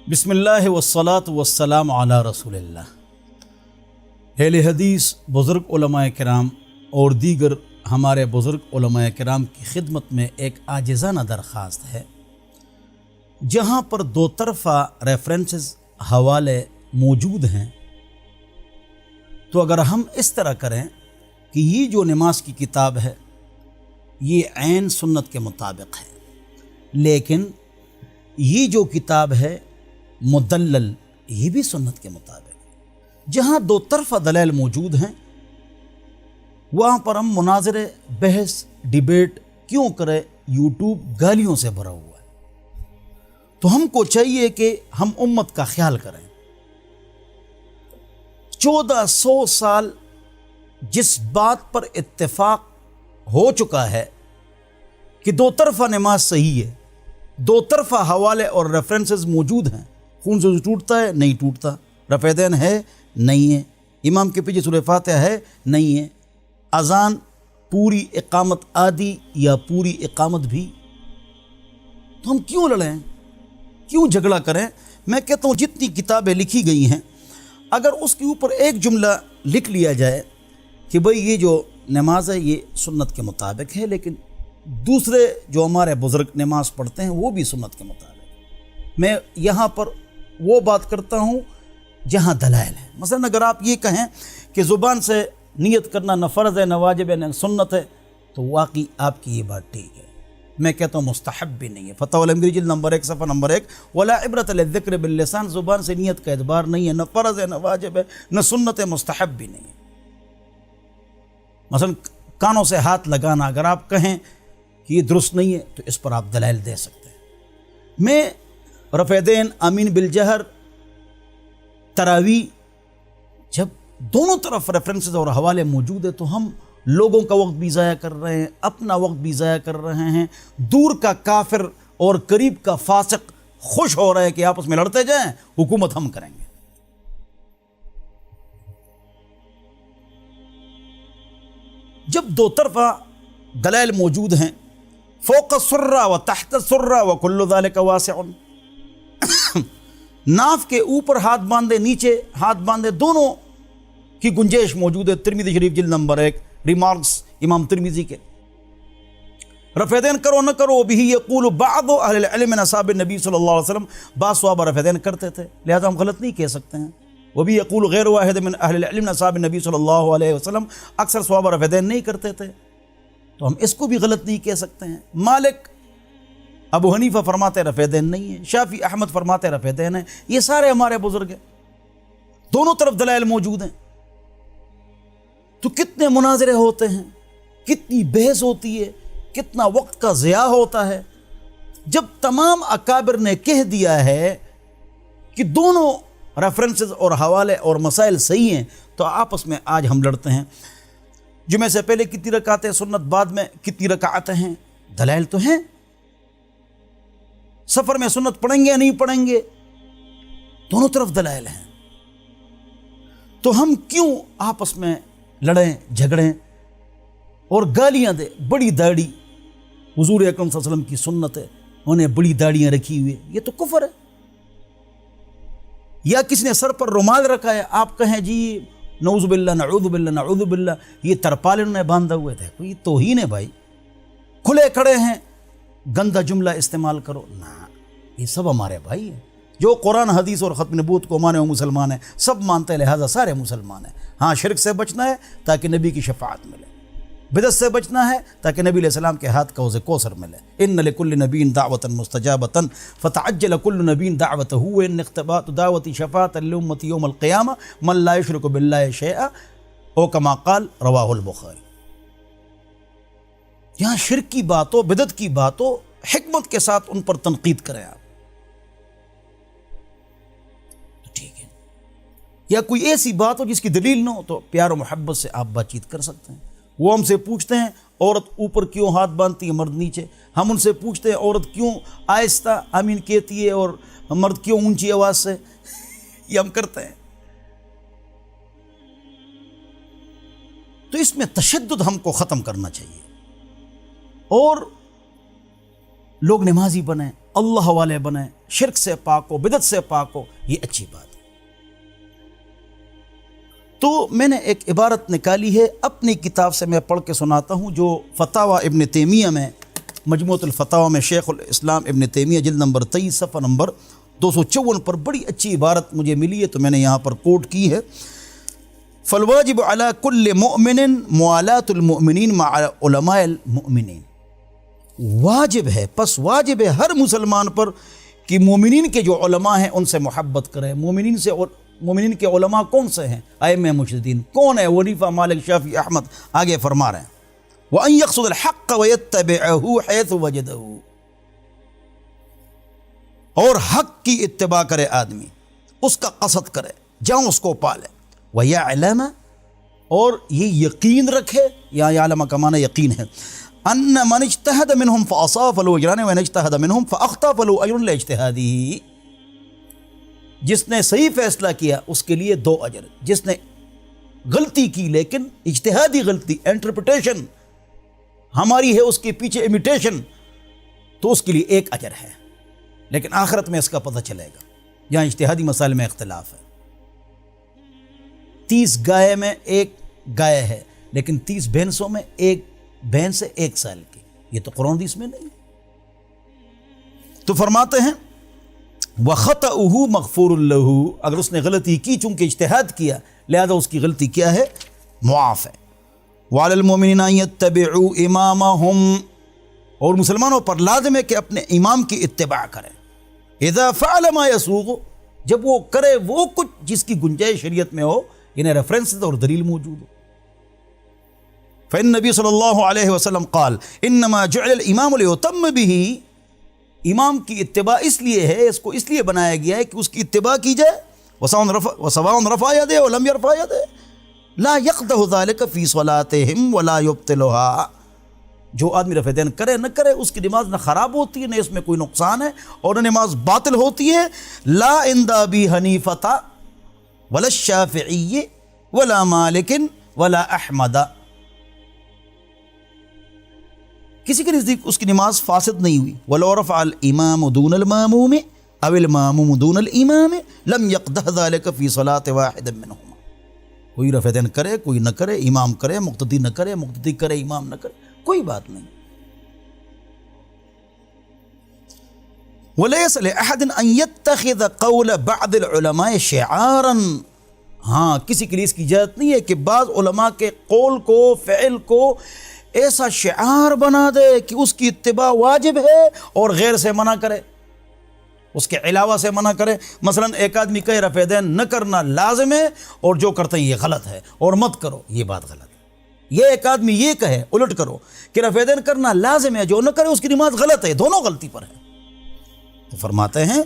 بسم اللہ والصلاة والسلام علی رسول اللہ۔ اہل حدیث بزرگ علماء کرام اور دیگر ہمارے بزرگ علماء کرام کی خدمت میں ایک عاجزانہ درخواست ہے، جہاں پر دو طرفہ ریفرنسز حوالے موجود ہیں، تو اگر ہم اس طرح کریں کہ یہ جو نماز کی کتاب ہے یہ عین سنت کے مطابق ہے، لیکن یہ جو کتاب ہے مدلل یہ بھی سنت کے مطابق ہے، جہاں دو طرفہ دلائل موجود ہیں وہاں پر ہم مناظرے، بحث، ڈیبیٹ کیوں کرے؟ یوٹیوب گالیوں سے بھرا ہوا ہے، تو ہم کو چاہیے کہ ہم امت کا خیال کریں۔ 1400 سال جس بات پر اتفاق ہو چکا ہے کہ دو طرفہ نماز صحیح ہے، دو طرفہ حوالے اور ریفرنسز موجود ہیں، خون سے ٹوٹتا ہے نہیں ٹوٹتا، رفع دین ہے نہیں ہے، امام کے پیچھے سورہ فاتحہ ہے نہیں ہے، اذان پوری اقامت آدھی یا پوری اقامت بھی، تو ہم کیوں لڑیں، کیوں جھگڑا کریں؟ میں کہتا ہوں جتنی کتابیں لکھی گئی ہیں اگر اس کے اوپر ایک جملہ لکھ لیا جائے کہ بھئی یہ جو نماز ہے یہ سنت کے مطابق ہے، لیکن دوسرے جو ہمارے بزرگ نماز پڑھتے ہیں وہ بھی سنت کے مطابق، میں یہاں پر وہ بات کرتا ہوں جہاں دلائل ہے۔ مثلا اگر آپ یہ کہیں کہ زبان سے نیت کرنا نہ فرض ہے نہ واجب ہے نہ سنت ہے، تو واقعی آپ کی یہ بات ٹھیک ہے، میں کہتا ہوں مستحب بھی نہیں ہے۔ فتح الامری جلد نمبر 1 صفحہ نمبر 1، ولا عبرت للذکر باللسان، زبان سے نیت کا اعتبار نہیں ہے، نہ فرض ہے نہ واجب ہے نہ سنت ہے، مستحب بھی نہیں ہے۔ مثلا کانوں سے ہاتھ لگانا، اگر آپ کہیں کہ یہ درست نہیں ہے تو اس پر آپ دلائل دے سکتے ہیں۔ میں رفع دین، آمین بالجہر، تراویح، جب دونوں طرف ریفرنسز اور حوالے موجود ہیں تو ہم لوگوں کا وقت بھی ضائع کر رہے ہیں، اپنا وقت بھی ضائع کر رہے ہیں، دور کا کافر اور قریب کا فاسق خوش ہو رہا ہے کہ آپس میں لڑتے جائیں، حکومت ہم کریں گے۔ جب دو طرفہ دلائل موجود ہیں، فوق السرہ و تحت السرہ و کل ذالک واسع، ناف کے اوپر ہاتھ باندھے نیچے ہاتھ باندھے، دونوں کی گنجائش موجود ہے۔ ترمذی شریف جلد نمبر 1، ریمارکس امام ترمذی کے۔ رفع دین کرو نہ کرو بھی یقول بعض اہل العلم من اصحاب النبی صلی اللہ علیہ وسلم، بعض صحابہ رفع دین کرتے تھے، لہذا ہم غلط نہیں کہہ سکتے ہیں۔ وہ بھی یقول غیر واحد من اہل العلم من اصحاب النبی صلی اللہ علیہ وسلم، اکثر صحابہ رفع دین نہیں کرتے تھے، تو ہم اس کو بھی غلط نہیں کہہ سکتے ہیں۔ مالک، ابو حنیفہ فرماتے رفع دین نہیں ہے، شافعی، احمد فرماتے رفع دین ہے، یہ سارے ہمارے بزرگ ہیں، دونوں طرف دلائل موجود ہیں۔ تو کتنے مناظرے ہوتے ہیں، کتنی بحث ہوتی ہے، کتنا وقت کا ضیاع ہوتا ہے۔ جب تمام اکابر نے کہہ دیا ہے کہ دونوں ریفرنسز اور حوالے اور مسائل صحیح ہیں، تو آپس میں آج ہم لڑتے ہیں۔ جمعہ سے پہلے کتنی رکعتیں سنت، بعد میں کتنی رکعتیں ہیں، دلائل تو ہیں۔ سفر میں سنت پڑھیں گے یا نہیں پڑھیں گے، دونوں طرف دلائل ہیں، تو ہم کیوں آپس میں لڑیں جھگڑیں اور گالیاں دیں؟ بڑی داڑھی حضور اکرم صلی اللہ علیہ وسلم کی سنت ہے، انہیں بڑی داڑیاں رکھی ہوئی، یہ تو کفر ہے۔ یا کسی نے سر پر رومال رکھا ہے، آپ کہیں جی نعوذ باللہ نعوذ باللہ نعوذ باللہ، یہ ترپال انہوں نے باندھا ہوئے تھے، کوئی توہین ہے بھائی، کھلے کھڑے ہیں گندا جملہ استعمال کرو نہ، یہ سب ہمارے بھائی ہیں، جو قرآن حدیث اور ختم نبوت کو مانے وہ مسلمان ہیں، سب مانتے ہیں، لہذا سارے مسلمان ہیں۔ ہاں شرک سے بچنا ہے تاکہ نبی کی شفاعت ملے، بدعت سے بچنا ہے تاکہ نبی علیہ السلام کے ہاتھ کا حوض کوثر ملے۔ ان لکل نبی دعوۃ مستجابۃ فتعجل کل نبی دعوتہ وان اختبات دعوتی شفاعۃ لامتی یوم القیامہ من لا یشرک باللہ شیئا او کما قال رواہ البخاری۔ یہاں شرک کی بات ہو، بدعت کی بات ہو، حکمت کے ساتھ ان پر تنقید کریں آپ، تو ٹھیک ہے۔ یا کوئی ایسی بات ہو جس کی دلیل نہ ہو تو پیار و محبت سے آپ بات چیت کر سکتے ہیں۔ وہ ہم سے پوچھتے ہیں عورت اوپر کیوں ہاتھ باندھتی ہے، مرد نیچے، ہم ان سے پوچھتے ہیں عورت کیوں آہستہ آمین کہتی ہے اور مرد کیوں اونچی آواز سے، یہ ہم کرتے ہیں۔ تو اس میں تشدد ہم کو ختم کرنا چاہیے، اور لوگ نمازی بنیں، اللہ والے بنیں، شرک سے پاک ہو، بدعت سے پاک ہو، یہ اچھی بات ہے۔ تو میں نے ایک عبارت نکالی ہے اپنی کتاب سے، میں پڑھ کے سناتا ہوں، جو فتاوی ابن تیمیہ میں، مجموعۃ الفتاوی میں شیخ الاسلام ابن تیمیہ جلد نمبر 23 صفحہ نمبر 254 پر بڑی اچھی عبارت مجھے ملی ہے، تو میں نے یہاں پر کوٹ کی ہے۔ فالواجب علی کل مؤمن موالاۃ المؤمنین مع علماء المؤمنین، واجب ہے، پس واجب ہے ہر مسلمان پر کہ مومنین کے جو علماء ہیں ان سے محبت کرے۔ مومنین کے علماء کون سے ہیں؟ ائمہ مجتہدین۔ کون ہے؟ حنیفہ، مالک، شافعی، احمد۔ آگے فرما رہے ہیں وَأَن يَقْصُدَ الْحَقَّ وَيَتَّبِعَهُ حَيْثُ وَجَدَهُ، اور حق کی اتباع کرے آدمی، اس کا قصد کرے جہاں اس کو پالے۔ وَيَعْلَمَ، اور یہ یقین رکھے، یا یعلم کا معنی یقین ہے، أَنَّ مَنِ اجْتَهَدَ مِنْهُمْ فَأَصَابَ فَلَهُ أَجْرَانِ وَإِنْ اجْتَهَدَ مِنْهُمْ فَأَخْطَأَ فَلَهُ أَجْرٌ لِاجْتِهَادِهِ، جس نے صحیح فیصلہ کیا اس کے لیے 2 اجر، جس نے غلطی کی لیکن اجتہادی غلطی، انٹرپریٹیشن ہماری ہے، اس کے پیچھے امیٹیشن، تو اس کے لیے 1 اجر ہے، لیکن آخرت میں اس کا پتہ چلے گا۔ یہاں اجتہادی مسائل میں اختلاف ہے۔ 30 گائے میں 1 گائے ہے، لیکن 30 بھینسوں میں 1 بھینس ہے 1 سال کی، یہ تو قرآن حدیث میں نہیں۔ تو فرماتے ہیں وَخَطَأُهُ مَغْفُورٌ لَهُ، اگر اس نے غلطی کی چونکہ اجتہاد کیا لہذا اس کی غلطی کیا ہے؟ معاف ہے۔ وَعَلَى الْمُؤْمِنِينَ أَن يَتَّبِعُوا إِمَامَهُمْ، اور مسلمانوں پر لازم ہے کہ اپنے امام کی اتباع کریں۔ اذا فعل ما يسوغ، جب وہ کرے وہ کچھ جس کی گنجائش شریعت میں ہو، یعنی ریفرنس اور دلیل موجود ہو۔ فإن نبی صلی اللہ علیہ وسلم قال انما جعل الامام ليتم به، امام کی اتباع اس لیے ہے، اس کو اس لیے بنایا گیا ہے کہ اس کی اتباع کی جائے۔ وسواء رفع يده ولم يرفع يده لا يقدح ذلك في صلاتهم ولا يبطلها، جو آدمی رفع دین کرے نہ کرے اس کی نماز نہ خراب ہوتی ہے، نہ اس میں کوئی نقصان ہے، اور نہ نماز باطل ہوتی ہے۔ لا عند ابی حنیفہ ولا الشافعی ولا مالک ولا احمد، کسی کے نزدیک اس کی نماز فاسد نہیں ہوئی۔ وَلَوْ رَفَعَ الْإِمَامُ دُونَ الْمَامُومِ أَوِ الْمَامُومُ دُونَ الْإِمَامِ لَمْ يَقْدَحْ ذَلِكَ فِي صَلَاةِ وَاحِدٍ مِّنْهُمَا، کوئی رفع دین کرے کوئی نہ کرے، امام کرے مقتدی نہ کرے، مقتدی کرے امام نہ کرے، کوئی بات نہیں۔ وَلَيْسَ لِأَحَدٍ أَن يَتَّخِذَ قَوْلَ بَعْضِ الْعُلَمَاءِ شِعَارًا، ہاں کسی کے لیے اس کی اجازت نہیں ہے کہ بعض علماء کے قول کو، فعل کو ایسا شعار بنا دے کہ اس کی اتباع واجب ہے اور غیر سے منع کرے، اس کے علاوہ سے منع کرے۔ مثلا ایک آدمی کہے رفع دین نہ کرنا لازم ہے اور جو کرتے ہیں یہ غلط ہے اور مت کرو، یہ بات غلط ہے۔ یہ ایک آدمی یہ کہے الٹ کرو کہ رفع دین کرنا لازم ہے، جو نہ کرے اس کی نماز غلط ہے، دونوں غلطی پر ہے۔ تو فرماتے ہیں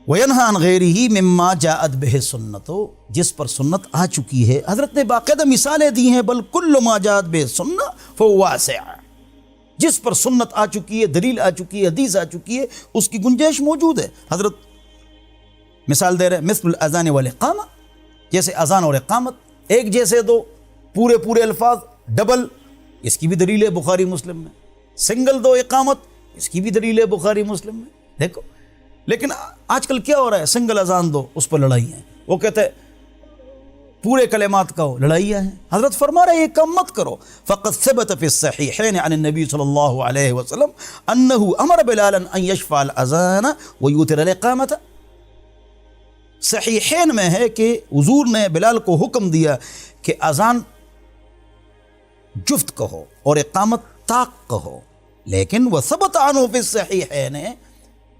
وَيَنْهَى عَنْ غَيْرِهِ مِمَّا جَاءَتْ بِهِ السُّنَّةُ، جس پر سنت آ چکی ہے۔ حضرت نے باقاعدہ مثالیں دی ہیں، بل كُلُّ مَا جَاءَتْ بِهِ السُّنَّةُ فَهُوَ وَاسِعٌ، جس پر سنت آ چکی ہے، دلیل آ چکی ہے، حدیث آ چکی ہے، اس کی گنجائش موجود ہے۔ حضرت مثال دے رہے مثل الاذان والاقامہ، جیسے اذان اور اقامت ایک جیسے دو پورے الفاظ، ڈبل، اس کی بھی دلیل ہے بخاری مسلم میں۔ سنگل دو اقامت، اس کی بھی دلیل ہے بخاری مسلم میں۔ دیکھو لیکن آج کل کیا ہو رہا ہے، سنگل اذان دو، اس پر لڑائی ہیں، وہ کہتے ہیں پورے کلمات کہو، لڑائیاں ہیں۔ حضرت فرما رہے یہ کم مت کرو۔ فقد ثبت فی الصحیحین عن النبی صلی اللہ علیہ وسلم انہ امر بلالا ان یشفع الاذان ویوتر الاقامۃ، صحیحین میں ہے کہ حضور نے بلال کو حکم دیا کہ اذان جفت کہو اور اقامت طاق کہو، لیکن وثبت عنہ فی الصحیحین،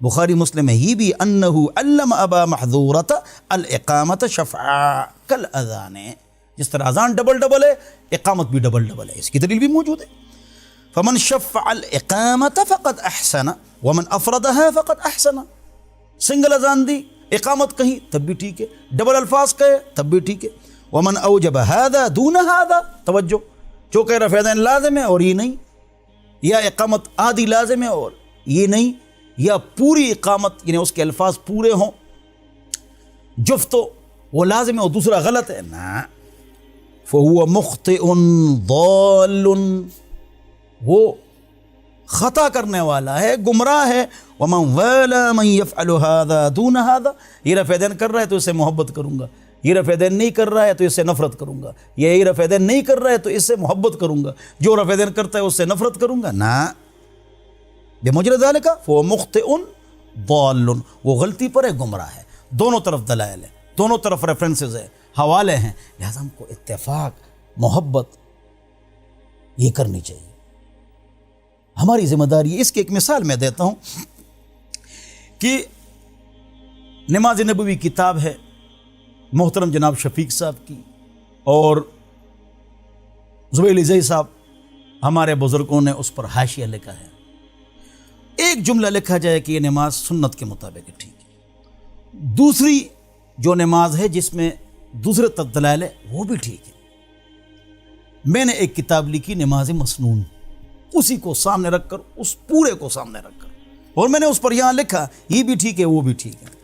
بخاری مسلم میں ہی بھی انہ علم ابا محذورۃ الاقامۃ شفعا کالاذان، جس طرح اذان ڈبل ہے اقامت بھی ڈبل ہے، اس کی دلیل بھی موجود ہے۔ فمن شفع الاقامۃ فقد احسن ومن افردها فقد احسن، سنگل اذان دی، اقامت کہیں تب بھی ٹھیک ہے، ڈبل الفاظ کہے تب بھی ٹھیک ہے۔ ومن اوجب هذا دون هذا، توجہ، جو کہ رفع دین لازم ہے اور یہ نہیں، یا اقامت آدھی لازم ہے اور یہ نہیں، یا پوری اقامت یعنی اس کے الفاظ پورے ہوں، جفت وہ لازم ہے اور دوسرا غلط ہے، نہ، فهو مخطئ ضال، وہ خطا کرنے والا ہے، گمراہ ہے۔ وَمَنْ وَالَا مَنْ يَفْعَلُ هَذَا دُونَ هَذَا، یہ رفع دین کر رہا ہے تو اس سے محبت کروں گا، یہ رفع دین نہیں کر رہا ہے تو اس سے نفرت کروں گا، یہ رفع دین نہیں کر رہا ہے تو اس سے محبت کروں گا، جو رفع دین کرتا ہے اس سے نفرت کروں گا، نہ۔ بِمُجْرِدْ ذَلِكَ فَهُوَ مُخْطِئٌ ضَالٌ، وہ غلطی پر ہے، گمراہ ہے۔ دونوں طرف دلائل ہے، دونوں طرف ریفرنسز ہیں، حوالے ہیں، لہذا ہم کو اتفاق، محبت یہ کرنی چاہیے، ہماری ذمہ داری ہے۔ اس کی ایک مثال میں دیتا ہوں کہ نماز نبوی کتاب ہے محترم جناب شفیق صاحب کی، اور زبیل زئی صاحب ہمارے بزرگوں نے اس پر حاشیہ لکھا ہے۔ ایک جملہ لکھا جائے کہ یہ نماز سنت کے مطابق ہے، ٹھیک ہے۔ دوسری جو نماز ہے جس میں دوسرے تک دلائل ہے وہ بھی ٹھیک ہے۔ میں نے ایک کتاب لکھی نماز مسنون، اسی کو سامنے رکھ کر، اس پورے کو سامنے رکھ کر، اور میں نے اس پر یہاں لکھا یہ بھی ٹھیک ہے وہ بھی ٹھیک ہے۔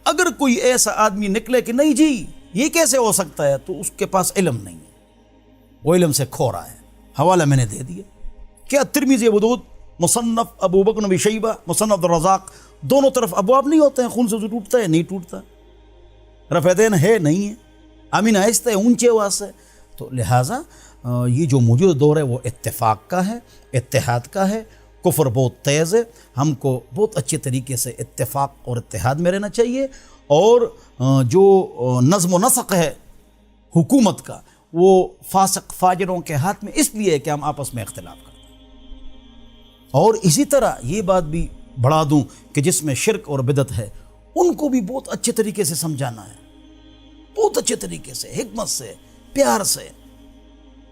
اگر کوئی ایسا آدمی نکلے کہ نہیں جی یہ کیسے ہو سکتا ہے، تو اس کے پاس علم نہیں ہے، وہ علم سے کھو رہا ہے۔ حوالہ میں نے دے دیا، کیا ترمذی، ابو داؤد، مصنف ابو بکر بن شیبہ، مصنف عبدالرزاق، دونوں طرف ابواب نہیں ہوتے ہیں، خون سے جو ٹوٹتا ہے نہیں ٹوٹتا، رفع دین ہے نہیں ہے، امین آہستہ ہے، اونچے آواز سے۔ تو لہٰذا یہ جو موجود دور ہے وہ اتفاق کا ہے، اتحاد کا ہے۔ کفر بہت تیز ہے، ہم کو بہت اچھے طریقے سے اتفاق اور اتحاد میں رہنا چاہیے، اور جو نظم و نسق ہے حکومت کا وہ فاسق فاجروں کے ہاتھ میں اس لیے ہے کہ ہم آپس میں اختلاف کرتے ہیں۔ اور اسی طرح یہ بات بھی بڑھا دوں کہ جس میں شرک اور بدعت ہے ان کو بھی بہت اچھے طریقے سے سمجھانا ہے، بہت اچھے طریقے سے، حکمت سے، پیار سے،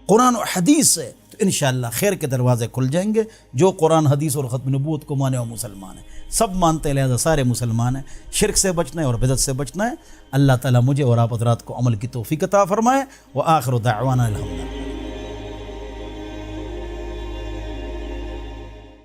قرآن و حدیث سے، تو انشاءاللہ خیر کے دروازے کھل جائیں گے۔ جو قرآن حدیث اور ختم نبوت کو مانے وہ مسلمان ہیں، سب مانتے ہیں، لہذا سارے مسلمان ہیں۔ شرک سے بچنا ہے اور بدعت سے بچنا ہے۔ اللہ تعالیٰ مجھے اور آپ حضرات کو عمل کی توفیق عطا فرمائے۔ وآخر دعوانا الحمد للہ۔